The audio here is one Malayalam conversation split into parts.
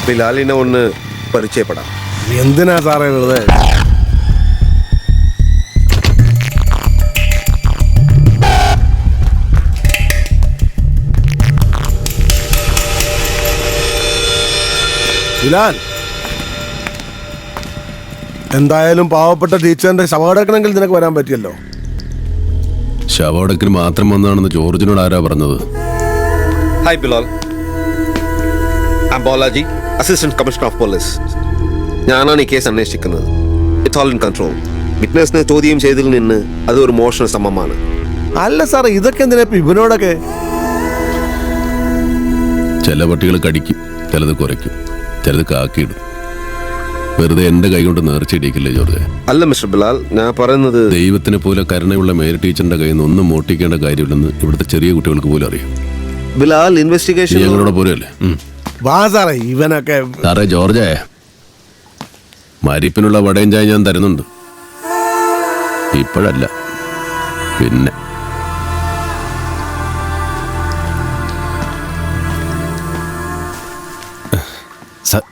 ബിലാലിനെ ഒന്ന് പരിചയപ്പെടാം. എന്തിനാ സാറേ വെറുതെ? ബിലാൽ, എന്തായാലും പാവപ്പെട്ട ടീച്ചറിന്റെ ശവടക്കണമെങ്കിൽ നിനക്ക് വരാൻ പറ്റിയല്ലോ. ശവടക്കിന് മാത്രം വന്നാണെന്ന് ജോർജിനോട് ആരാ പറഞ്ഞത്? Hi Bilal, Balaji, assistant commissioner of police. ഞാനാണ് ഈ കേസ് അന്വേഷിക്കുന്നത്. It's all in control. വിറ്റ്നസിനെ ചോദ്യം ചെയ്തതിൽ നിന്ന് അത് ഒരു മോഷണ ശ്രമമാണ്. അല്ല സാറേ, ഇതൊക്കെ എന്തിനാ ഇവനോടൊക്കെ? ചില പട്ടികൾ കടിക്കും, ചിലത് കുരയ്ക്കും, ചിലത് കാക്കിയിടും. വെറുതെ എന്റെ കൈ കൊണ്ട് നേർച്ചയിടിക്കില്ലേ ജോർജ്? അല്ല മിസ്റ്റർ ബിലാൽ, ഞാൻ പറയുന്നത് ദൈവത്തിനെ പോലെ കരുണയുള്ള മേരി ടീച്ചറിന്റെ കയ്യിൽ നിന്ന് ഒന്നും മോട്ടിക്കേണ്ട കാര്യമില്ലെന്ന് ഇവിടുത്തെ ചെറിയ കുട്ടികൾക്ക് പോലും അറിയാം. ബിലാൽ, ഇൻവെസ്റ്റിഗേഷൻ ഞങ്ങളോട് പോലെയല്ലേ? വാ സാറേ, ഇവനൊക്കെ. സാറേ ജോർജേ, മരിപ്പിനുള്ള വടയും ചായ ഞാൻ തരുന്നുണ്ട്. ഇപ്പോഴല്ല, പിന്നെ.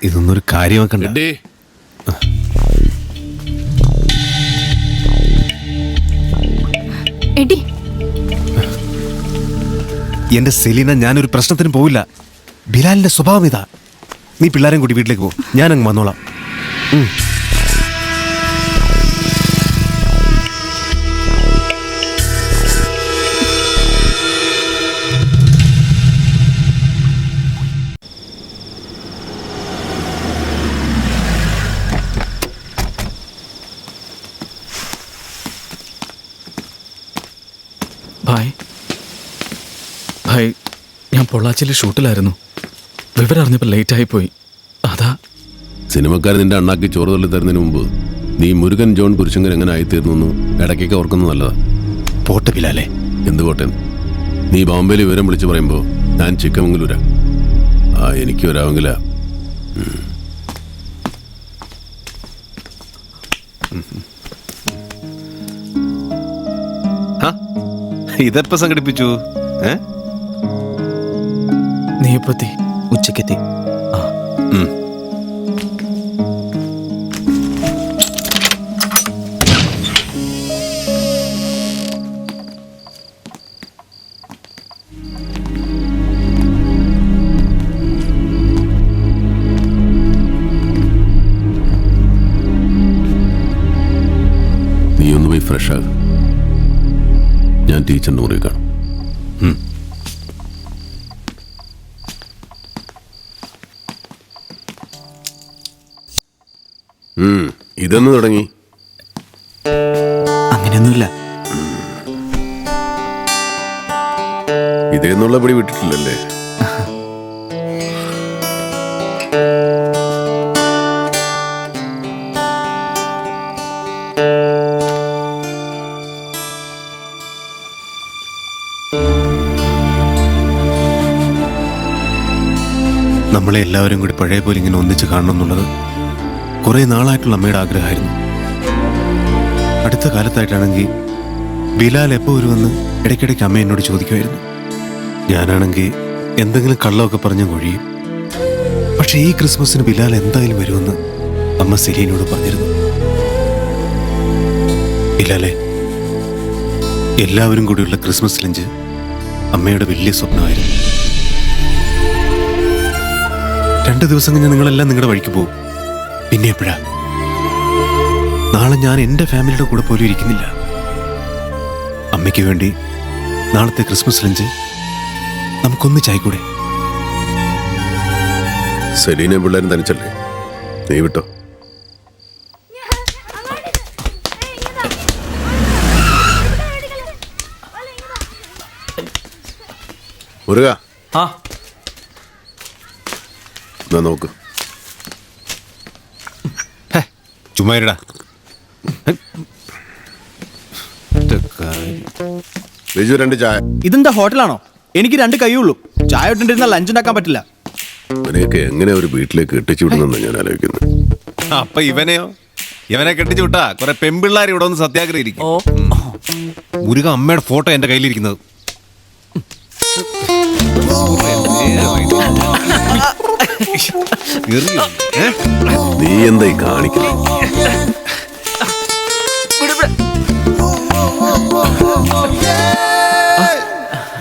ഇതൊന്നും ഒരു കാര്യമാക്കണ്ടേ? എന്റെ സെലീന, ഞാനൊരു പ്രശ്നത്തിന് പോവില്ല. ബിലാലിന്റെ സ്വഭാവം ഇതാ. നീ പിള്ളേരെയും കൂടി വീട്ടിലേക്ക് പോ, ഞാനങ്ങ് വന്നോളാം. ഭായ്, ഭായ്, ഞാൻ പൊള്ളാച്ചിയിലെ ഷൂട്ടിലായിരുന്നു. വിവരം അറിഞ്ഞപ്പോൾ ലേറ്റായി പോയി. അതാ. സിനിമക്കാർ നിന്റെ അണ്ണാക്കി ചോറ് തള്ളി തരുന്നതിന് മുമ്പ് നീ മുരുകൻ ജോൺ കുരിശങ്കൻ എങ്ങനെ ആയിത്തീർന്നു ഇടയ്ക്കൊക്കെ ഓർക്കുന്നത് നല്ലതാ. പോട്ടെ ബിലാലെ. എന്ത് പോട്ടെ? നീ ബോംബെയിൽ വിവരം വിളിച്ചു പറയുമ്പോൾ ഞാൻ ചിക്കമംഗലൂരാ. എനിക്ക് വരാമെങ്കിലാ. ഇതെപ്പോ സംഘടിപ്പിച്ചു? നീ എപ്പത്തി? ഉച്ചക്കെത്തി. നീ ഒന്ന് പോയി ഫ്രഷ് ആകും. ഞാൻ ടീച്ചറിന്റെ മുറി കാണും. ഇതൊന്ന് തുടങ്ങി. അങ്ങനെയൊന്നുമില്ല. ഇതേന്നുള്ള പിടി വിട്ടിട്ടില്ലല്ലേ? നമ്മളെ എല്ലാവരും കൂടി പഴയ പോലെ ഇങ്ങനെ ഒന്നിച്ച് കാണണം എന്നുള്ളത് കുറേ നാളായിട്ടുള്ള അമ്മയുടെ ആഗ്രഹമായിരുന്നു. അടുത്ത കാലത്തായിട്ടാണെങ്കിൽ ബിലാൽ എപ്പോൾ വരുമെന്ന് ഇടയ്ക്കിടയ്ക്ക് അമ്മ എന്നോട് ചോദിക്കുമായിരുന്നു. ഞാനാണെങ്കിൽ എന്തെങ്കിലും കള്ളമൊക്കെ പറഞ്ഞു കൊഴിയും. പക്ഷെ ഈ ക്രിസ്മസിന് ബിലാൽ എന്തായാലും വരുമെന്ന് അമ്മ സെലീനോട് പറഞ്ഞിരുന്നു. ബിലാലെ, എല്ലാവരും കൂടിയുള്ള ക്രിസ്മസ് ലഞ്ച് അമ്മയുടെ വലിയ സ്വപ്നമായിരുന്നു. 2 ദിവസം കഴിഞ്ഞ് നിങ്ങളെല്ലാം നിങ്ങളുടെ വഴിക്ക് പോകും. പിന്നെ എപ്പോഴാ? നാളെ ഞാൻ എൻ്റെ ഫാമിലിയുടെ കൂടെ പോലും ഇരിക്കുന്നില്ല. അമ്മയ്ക്ക് വേണ്ടി നാളത്തെ ക്രിസ്മസ് ലഞ്ച് നമുക്കൊന്നിച്ചായിക്കൂടെ? സെലീനെ പിള്ളേരും തനിച്ചല്ലേ? നീ വിട്ടോ. മുരുക, നോക്ക്. ചുമ്മാ ബിജു 2 ചായ. ഇതെന്താ ഹോട്ടലാണോ? എനിക്ക് 2 കൈയുള്ളൂ. ചായ ഇട്ടിരുന്ന ലഞ്ച് ഉണ്ടാക്കാൻ പറ്റില്ല. ഇവനെയൊക്കെ എങ്ങനെ ഒരു വീട്ടിലേക്ക് കെട്ടിച്ചു വിടുന്നെന്ന് ഞാൻ ആലോചിക്കുന്നു. അപ്പൊ ഇവനെ കെട്ടിച്ചു വിട്ടാ കുറെ പെൺപിള്ളേർ ഇവിടെ ഒന്ന് സത്യാഗ്രഹം ഇരിക്കും. മുരുക, അമ്മയുടെ ഫോട്ടോ എന്റെ കയ്യിലിരിക്കുന്നത്. നീ എന്തായി കാണിക്കുന്നത്?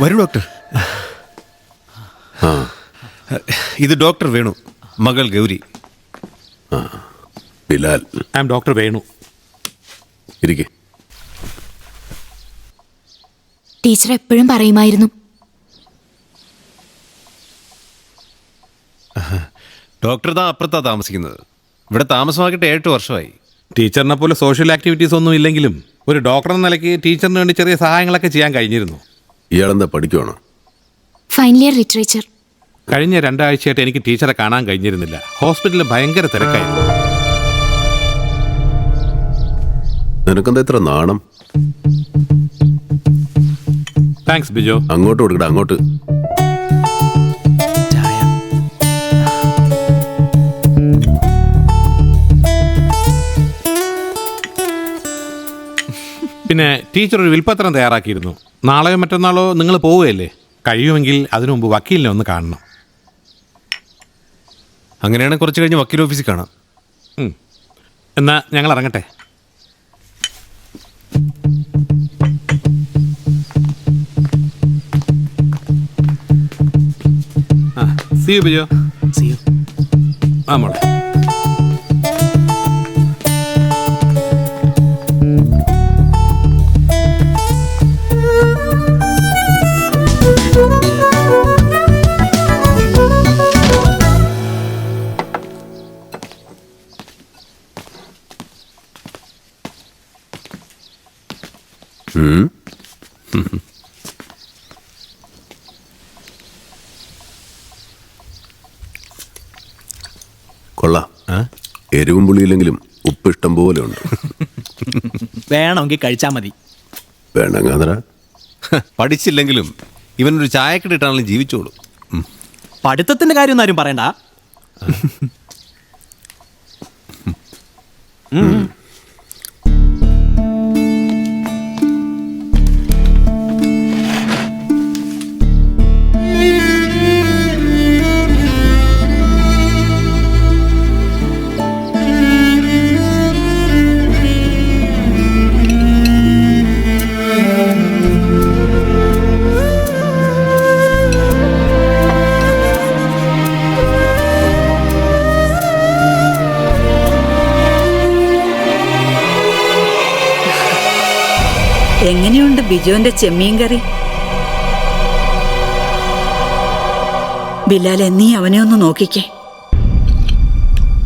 വരൂ ഡോക്ടർ. ആ, ഇത് ഡോക്ടർ വേണു, മകൾ Gauri. Bilal I am doctor Venu. ഇരിക്കെ. ടീച്ചർ എപ്പോഴും പറയുമായിരുന്നു ഡോക്ടർ താ അപ്പുറത്താ താമസിക്കുന്നത്. ഇവിടെ താമസമാക്കിയിട്ട് 7 വർഷമായി. ടീച്ചറിനെ പോലെ സോഷ്യൽ ആക്ടിവിറ്റീസ് ഒന്നും ഇല്ലെങ്കിലും ഒരു ഡോക്ടർ എന്ന നിലയ്ക്ക് ടീച്ചറിന് വേണ്ടി ചെറിയ സഹായങ്ങളൊക്കെ ചെയ്യാൻ കഴിഞ്ഞിരുന്നു. ഇയാളെന്താ പഠിക്കുവാണോ? Final year literature. കഴിഞ്ഞ 2 ആഴ്ചയായിട്ട് എനിക്ക് ടീച്ചറെ കാണാൻ കഴിഞ്ഞിരുന്നില്ല. ഹോസ്പിറ്റലിൽ ഭയങ്കര തിരക്കായിരുന്നു. നിനക്കെന്താ ഇത്ര നാണം? താങ്ക്സ് ബിജോ. അങ്ങോട്ട് കൊടുക്കട, അങ്ങോട്ട്. പിന്നെ ടീച്ചർ ഒരു വിൽപ്പത്രം തയ്യാറാക്കിയിരുന്നു. നാളെയോ മറ്റന്നാളോ നിങ്ങൾ പോവുകയല്ലേ? കഴിയുമെങ്കിൽ അതിനു മുമ്പ് വക്കീലിനെ ഒന്ന് കാണണം. അങ്ങനെയാണെങ്കിൽ കുറച്ച് കഴിഞ്ഞ് വക്കീൽ ഓഫീസിൽ കാണാം. എന്നാ ഞങ്ങൾ ഇറങ്ങട്ടെ. See you, Bijo. See you. ആ മോളെ. കൊള്ളാം. എരിവും പുളിയില്ലെങ്കിലും ഉപ്പ് ഇഷ്ടം പോലെ ഉണ്ട്. വേണമെങ്കിൽ കഴിച്ചാൽ മതി. വേണ്ടങ്ങാതറ. പഠിച്ചില്ലെങ്കിലും ഇവനൊരു ചായക്കടിട്ടാണെങ്കിലും ജീവിച്ചോളൂ. പഠിത്തത്തിന്റെ കാര്യമൊന്നും ആരും പറയണ്ട. എങ്ങനെയുണ്ട് ബിജുവിന്റെ ചെമ്മീൻ കറി? ബിലാലെ, നീ അവനെ ഒന്ന് നോക്കിക്കേ.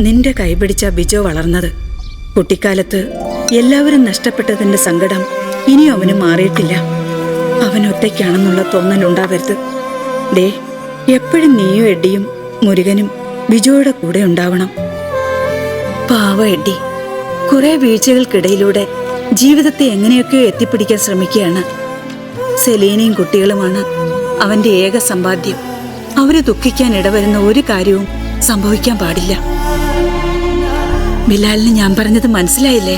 നിന്റെ കൈപിടിച്ച ബിജു വളർന്നത്. കുട്ടിക്കാലത്ത് എല്ലാവരും നഷ്ടപ്പെട്ടതിന്റെ സങ്കടം ഇനിയും അവന് മാറിയിട്ടില്ല. അവൻ ഒറ്റയ്ക്കാണെന്നുള്ള തോന്നലുണ്ടാവരുത്. ദേ, എപ്പോഴും നീയും എഡ്ഡിയും മുരുകനും ബിജുയുടെ കൂടെ ഉണ്ടാവണം. പാവ എഡ്ഡി കുറെ വീഴ്ചകൾക്കിടയിലൂടെ ജീവിതത്തെ എങ്ങനെയൊക്കെയോ എത്തിപ്പിടിക്കാൻ ശ്രമിക്കുകയാണ്. സെലീനയും കുട്ടികളുമാണ് അവന്റെ ഏക സമ്പാദ്യം. അവര് ദുഃഖിക്കാൻ ഇടവരുന്ന ഒരു കാര്യവും സംഭവിക്കാൻ പാടില്ല. ബിലാലിന് ഞാൻ പറഞ്ഞത് മനസ്സിലായില്ലേ?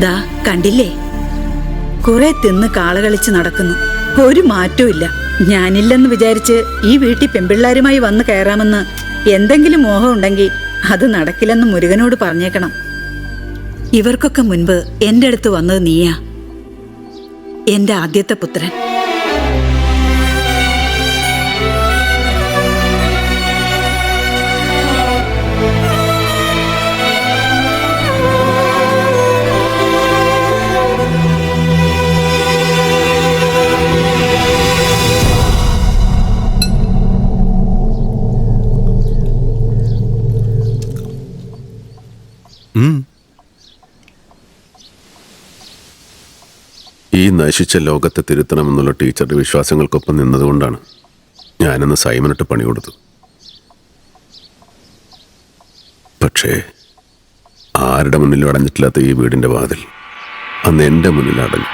ദാ കണ്ടില്ലേ, കുറെ തിന്ന് കാളകളിച്ച് നടക്കുന്നു. ഒരു മാറ്റവും ഇല്ല. ഞാനില്ലെന്ന് വിചാരിച്ച് ഈ വീട്ടിൽ പെൺപിള്ളാരുമായി വന്ന് കയറാമെന്ന് എന്തെങ്കിലും മോഹം ഉണ്ടെങ്കിൽ അത് നടക്കില്ലെന്ന് മുരുകനോട് പറഞ്ഞേക്കണം. ഇവർക്കൊക്കെ മുൻപ് എൻ്റെ അടുത്ത് വന്നത് നീയാ, എൻ്റെ ആദ്യത്തെ പുത്രൻ. ഈ നശിച്ച ലോകത്തെ തിരുത്തണമെന്നുള്ള ടീച്ചറുടെ വിശ്വാസങ്ങൾക്കൊപ്പം നിന്നതുകൊണ്ടാണ് ഞാനന്ന് സൈമനിട്ട് പണി കൊടുത്തു. പക്ഷേ ആരുടെ മുന്നിലും അടഞ്ഞിട്ടില്ലാത്ത ഈ വീടിൻ്റെ വാതിൽ അന്ന് എൻ്റെ മുന്നിൽ അടഞ്ഞു.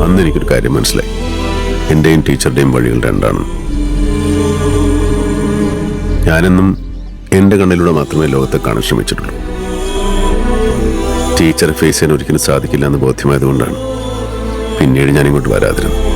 അന്ന് എനിക്കൊരു കാര്യം മനസ്സിലായി. എൻ്റെയും ടീച്ചറുടെയും വഴികൾ രണ്ടാണ്. ഞാനെന്നും എൻ്റെ കണ്ണിലൂടെ മാത്രമേ ലോകത്തെ കാണാൻ ശ്രമിച്ചിട്ടുള്ളൂ. ടീച്ചറെ ഫേസ് ചെയ്യാൻ ഒരിക്കലും സാധിക്കില്ല എന്ന് ബോധ്യമായതുകൊണ്ടാണ് പിന്നീട് ഞാൻ ഇങ്ങോട്ട് വരാതിരുന്നത്.